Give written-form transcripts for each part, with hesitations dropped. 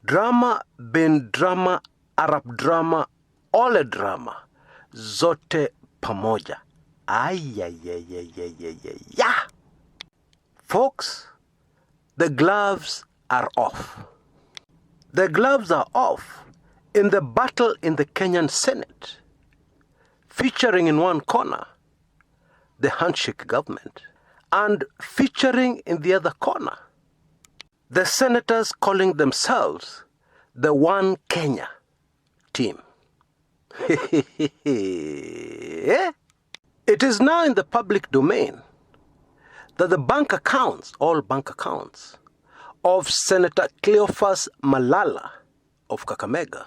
Drama bin drama, Arab drama, ole drama, zote pamoja. Ay. Folks, the gloves are off. The gloves are off in the battle in the Kenyan Senate, featuring in one corner the handshake government, and featuring in the other corner the senators calling themselves the One Kenya team. It is now in the public domain that the bank accounts, all bank accounts, of Senator Cleophas Malala of Kakamega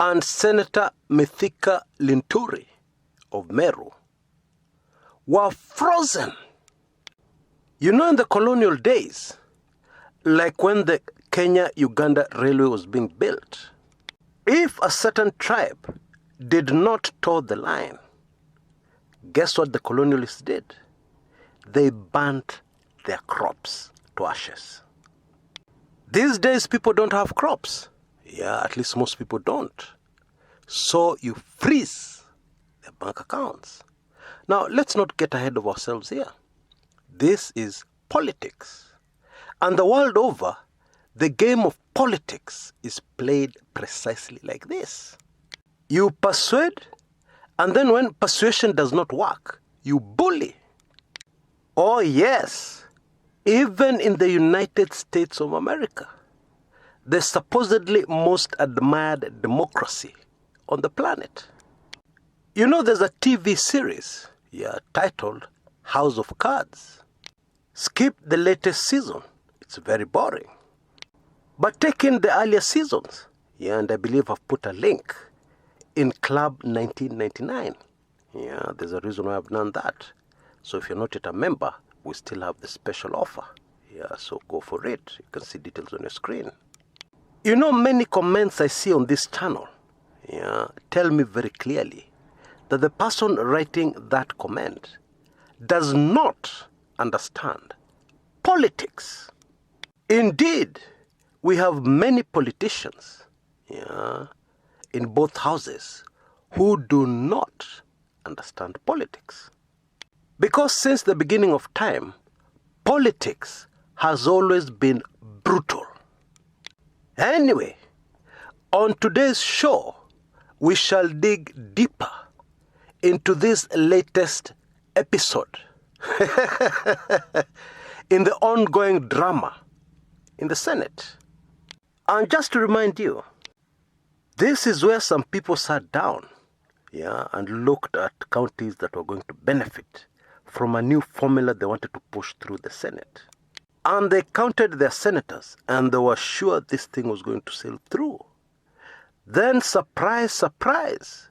and Senator Mithika Linturi of Meru were frozen. You know, in the colonial days, like when the Kenya-Uganda railway was being built, if a certain tribe did not toe the line, guess what the colonialists did? They burnt their crops to ashes. These days, people don't have crops. Yeah, at least most people don't. So you freeze their bank accounts. Now, let's not get ahead of ourselves here. This is politics. And the world over, the game of politics is played precisely like this. You persuade, and then when persuasion does not work, you bully. Oh yes, even in the United States of America, the supposedly most admired democracy on the planet. You know, there's a TV series, titled House of Cards. Skip the latest season. It's very boring. But take in the earlier seasons. And I believe I've put a link in Club 1999. There's a reason why I've done that. So if you're not yet a member, we still have the special offer. So go for it. You can see details on your screen. You know, many comments I see on this channel tell me very clearly that the person writing that comment does not understand politics. Indeed, we have many politicians in both houses who do not understand politics. Because since the beginning of time, politics has always been brutal. Anyway, on today's show, we shall dig deeper into this latest episode in the ongoing drama in the Senate. And just to remind you, this is where some people sat down and looked at counties that were going to benefit from a new formula they wanted to push through the Senate. And they counted their senators, and they were sure this thing was going to sail through. Then, surprise, surprise,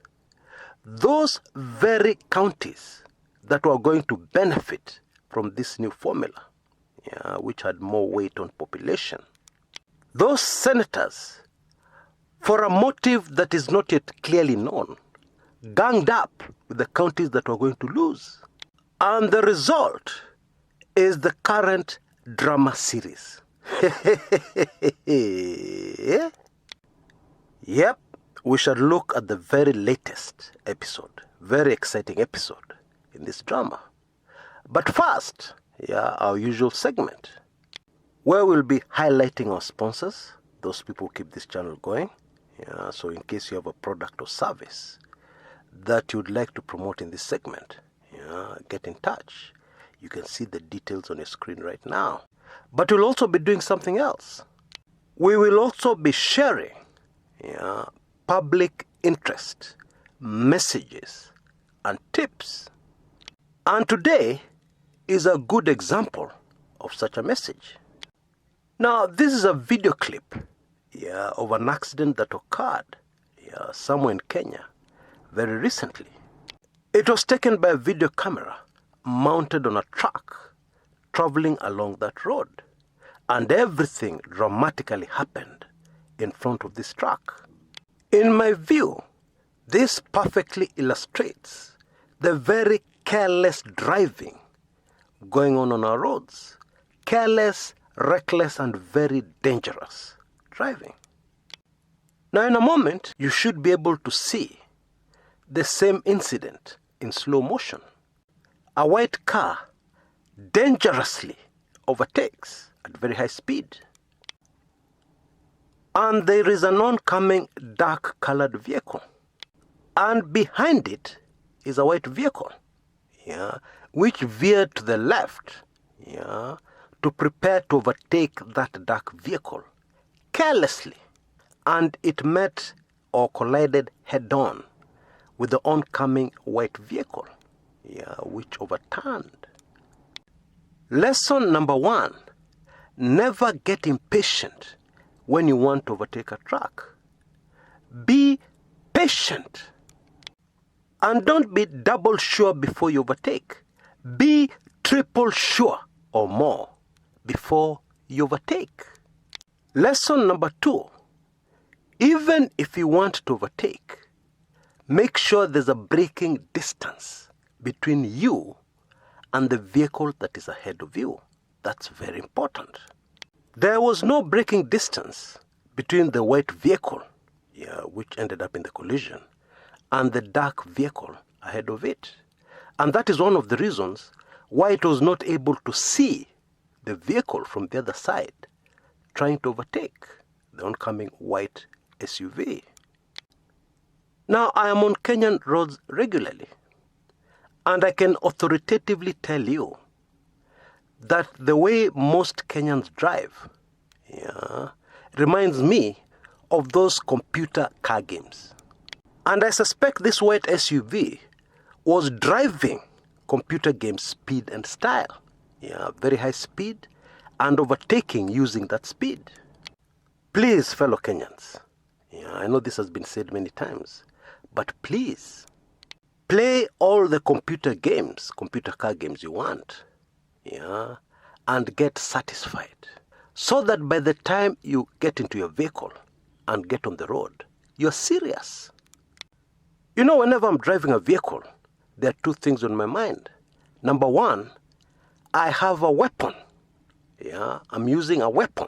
those very counties that were going to benefit from this new formula, which had more weight on population, those senators, for a motive that is not yet clearly known, ganged up with the counties that were going to lose. And the result is the current drama series. Yep, we shall look at the very latest episode, very exciting episode in this drama. But first, our usual segment, where we'll be highlighting our sponsors, those people who keep this channel going. So in case you have a product or service that you'd like to promote in this segment, get in touch. You can see the details on your screen right now. But we'll also be doing something else. We will also be sharing public interest, messages, and tips. And today is a good example of such a message. Now, this is a video clip of an accident that occurred somewhere in Kenya very recently. It was taken by a video camera mounted on a truck traveling along that road. And everything dramatically happened in front of this truck. In my view, this perfectly illustrates the very careless driving going on our roads. Careless, reckless, and very dangerous driving. Now, in a moment, you should be able to see the same incident in slow motion. A white car dangerously overtakes at very high speed. And there is an oncoming dark-colored vehicle. And behind it is a white vehicle, which veered to the left, to prepare to overtake that dark vehicle carelessly. And it met or collided head-on with the oncoming white vehicle, which overturned. Lesson number 1, never get impatient when you want to overtake a truck. Be patient. And don't be double sure before you overtake. Be triple sure or more before you overtake. Lesson number 2, even if you want to overtake, make sure there's a braking distance between you and the vehicle that is ahead of you. That's very important. There was no braking distance between the white vehicle, which ended up in the collision, and the dark vehicle ahead of it. And that is one of the reasons why it was not able to see the vehicle from the other side trying to overtake the oncoming white SUV. Now, I am on Kenyan roads regularly, and I can authoritatively tell you that the way most Kenyans drive reminds me of those computer car games. And I suspect this white SUV was driving computer game speed and style. Very high speed and overtaking using that speed. Please, fellow Kenyans, I know this has been said many times, but please, play all the computer car games you want, and get satisfied. So that by the time you get into your vehicle and get on the road, you're serious. Whenever I'm driving a vehicle, there are 2 things on my mind. Number 1, I have a weapon. I'm using a weapon.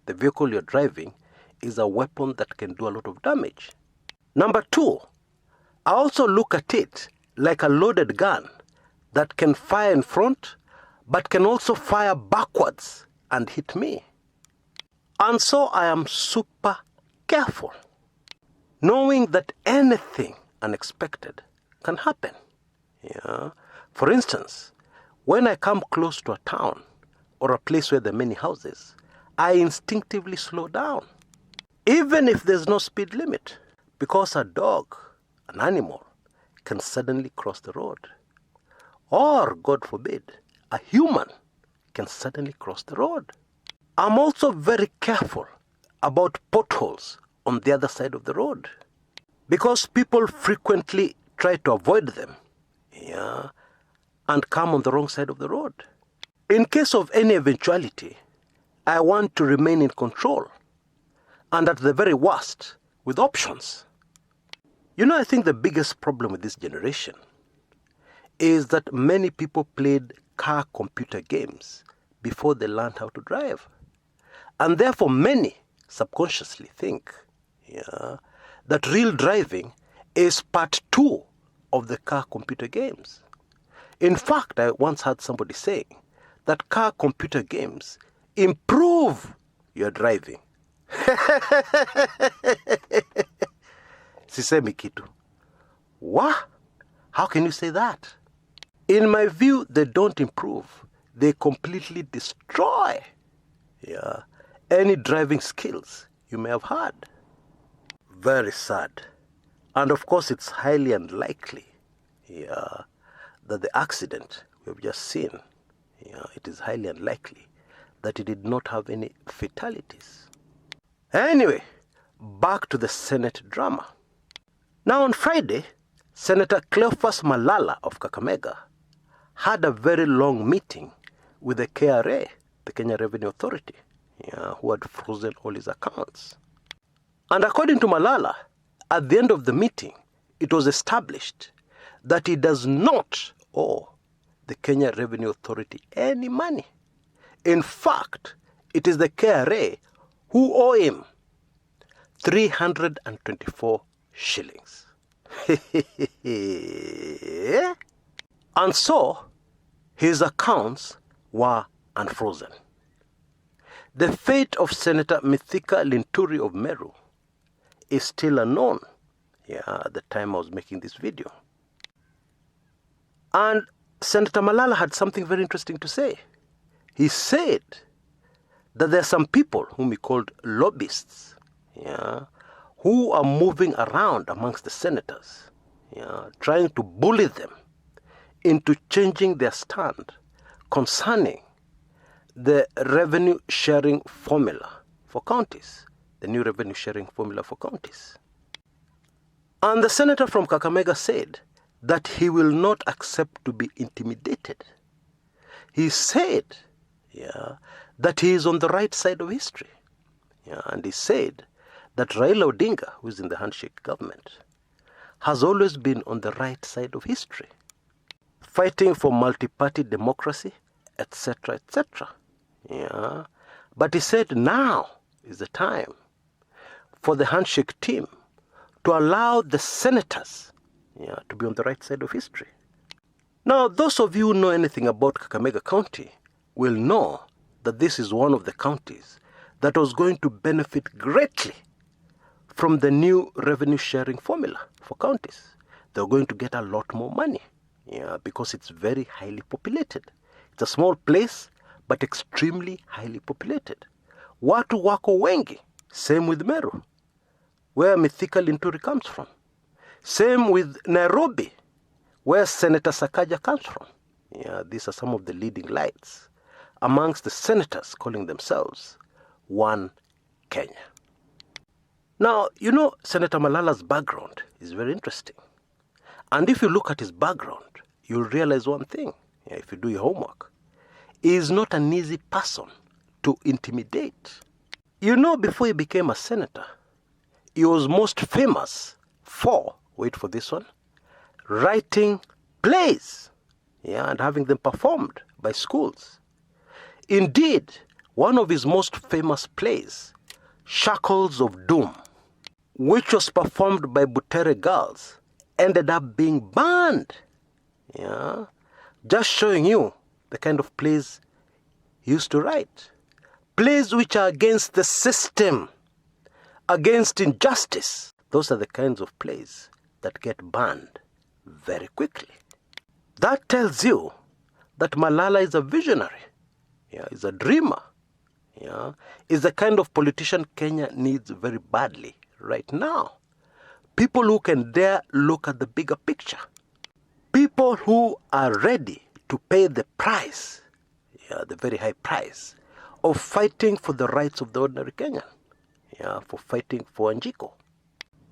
The vehicle you're driving is a weapon that can do a lot of damage. Number 2, I also look at it like a loaded gun that can fire in front, but can also fire backwards and hit me. And so I am super careful, knowing that anything unexpected can happen. For instance, when I come close to a town or a place where there are many houses, I instinctively slow down, even if there's no speed limit, because a dog, an animal, can suddenly cross the road. Or, God forbid, a human can suddenly cross the road. I'm also very careful about potholes on the other side of the road, because people frequently try to avoid them, and come on the wrong side of the road. In case of any eventuality, I want to remain in control, and at the very worst, with options. I think the biggest problem with this generation is that many people played car computer games before they learned how to drive. And therefore many subconsciously think that real driving is part 2 of the car computer games. In fact, I once heard somebody saying that car computer games improve your driving. Sisemi kitu. What? How can you say that? In my view, they don't improve. They completely destroy any driving skills you may have had. Very sad. And of course, it's highly unlikely that the accident we've just seen, it is highly unlikely that it did not have any fatalities. Anyway, back to the Senate drama. Now on Friday, Senator Cleophas Malala of Kakamega had a very long meeting with the KRA, the Kenya Revenue Authority, who had frozen all his accounts. And according to Malala, at the end of the meeting, it was established that he does not owe the Kenya Revenue Authority any money. In fact, it is the KRA who owe him 324 shillings. And so, his accounts were unfrozen. The fate of Senator Mithika Linturi of Meru is still unknown. At the time I was making this video. And Senator Malala had something very interesting to say. He said that there are some people whom he called lobbyists, who are moving around amongst the senators, trying to bully them into changing their stand concerning the revenue sharing formula for counties, the new revenue sharing formula for counties. And the senator from Kakamega said that he will not accept to be intimidated. He said that he is on the right side of history. And he said that Raila Odinga, who is in the handshake government, has always been on the right side of history, fighting for multi-party democracy, etc., etc. But he said now is the time for the handshake team to allow the senators to be on the right side of history. Now, those of you who know anything about Kakamega County will know that this is one of the counties that was going to benefit greatly from the new revenue sharing formula for counties. They're going to get a lot more money, because it's very highly populated. It's a small place, but extremely highly populated. Watu wako wengi. Same with Meru, where Mithika Linturi comes from. Same with Nairobi, where Senator Sakaja comes from. These are some of the leading lights amongst the senators calling themselves One Kenya. Now, Senator Malala's background is very interesting. And if you look at his background, you'll realize one thing, if you do your homework. He is not an easy person to intimidate. Before he became a senator, he was most famous for, wait for this one, writing plays, and having them performed by schools. Indeed, one of his most famous plays, Shackles of Doom, which was performed by Butere girls, ended up being banned. Just showing you the kind of plays he used to write. Plays which are against the system, against injustice. Those are the kinds of plays that get banned very quickly. That tells you that Malala is a visionary, is a dreamer, is the kind of politician Kenya needs very badly right now. People who can dare look at the bigger picture. People who are ready to pay the price, the very high price, of fighting for the rights of the ordinary Kenyan, for fighting for Wanjiku.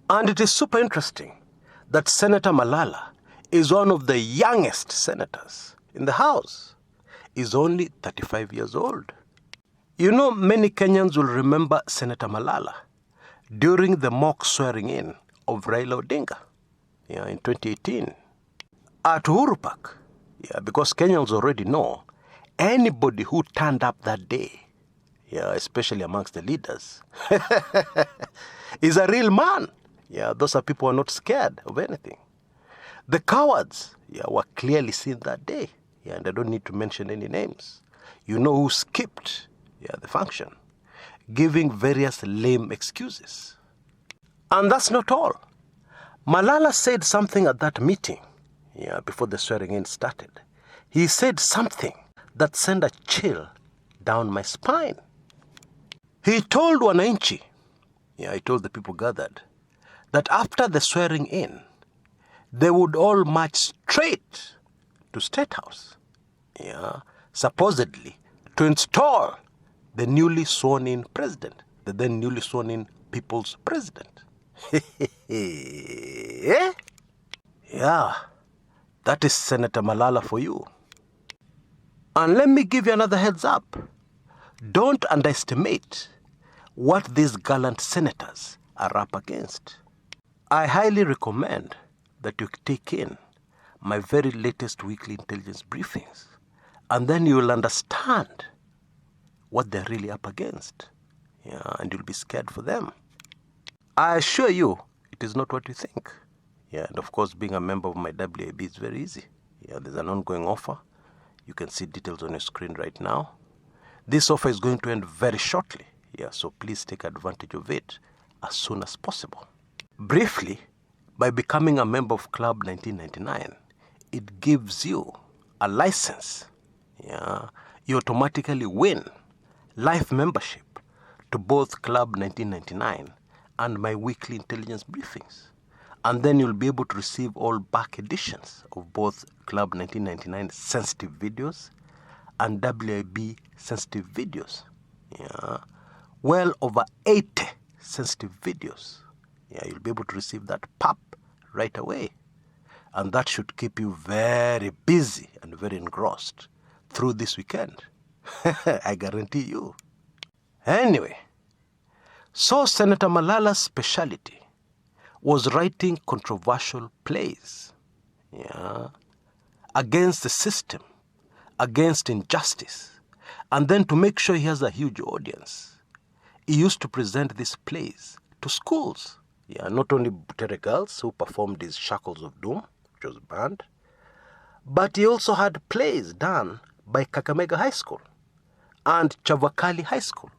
And it is super interesting that Senator Malala is one of the youngest senators in the House. He's only 35 years old. Many Kenyans will remember Senator Malala during the mock swearing in of Raila Odinga in 2018 at Uhuru Park. Because Kenyans already know anybody who turned up that day, especially amongst the leaders, is a real man. Those are people who are not scared of anything. The cowards were clearly seen that day. And I don't need to mention any names. You know who skipped the function, giving various lame excuses. And that's not all. Malala said something at that meeting, before the swearing in started. He said something that sent a chill down my spine. He told Wananchi, he told the people gathered, that after the swearing in, they would all march straight to State House, supposedly to install the newly sworn in president, the then newly sworn in people's president. That is Senator Malala for you. And let me give you another heads up. Don't underestimate what these gallant senators are up against. I highly recommend that you take in my very latest weekly intelligence briefings, and then you will understand what they're really up against. Yeah, and you'll be scared for them. I assure you, it is not what you think. Yeah, and of course, being a member of my WAB is very easy. Yeah, there's an ongoing offer. You can see details on your screen right now. This offer is going to end very shortly. Yeah, so please take advantage of it as soon as possible. Briefly, by becoming a member of Club 1999, it gives you a license. Yeah, you automatically win life membership to both Club 1999 and my weekly intelligence briefings. And then you'll be able to receive all back editions of both Club 1999 sensitive videos and WIB sensitive videos. Yeah, well over 80 sensitive videos. Yeah, you'll be able to receive that pop right away. And that should keep you very busy and very engrossed through this weekend. I guarantee you. Anyway, so Senator Malala's specialty was writing controversial plays, yeah, against the system, against injustice. And then to make sure he has a huge audience, he used to present these plays to schools. Yeah, not only Butere girls who performed his Shackles of Doom, which was banned, but he also had plays done by Kakamega High School and Chavakali High School.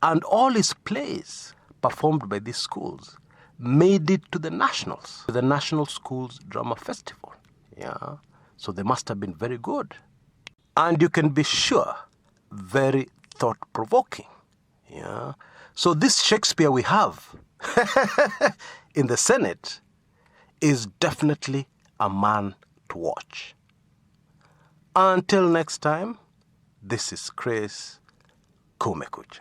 And all his plays performed by these schools made it to the nationals, the National Schools Drama Festival. Yeah, so they must have been very good. And you can be sure, very thought-provoking. Yeah, so this Shakespeare we have in the Senate is definitely a man to watch. Until next time, this is Chris Kumekucha.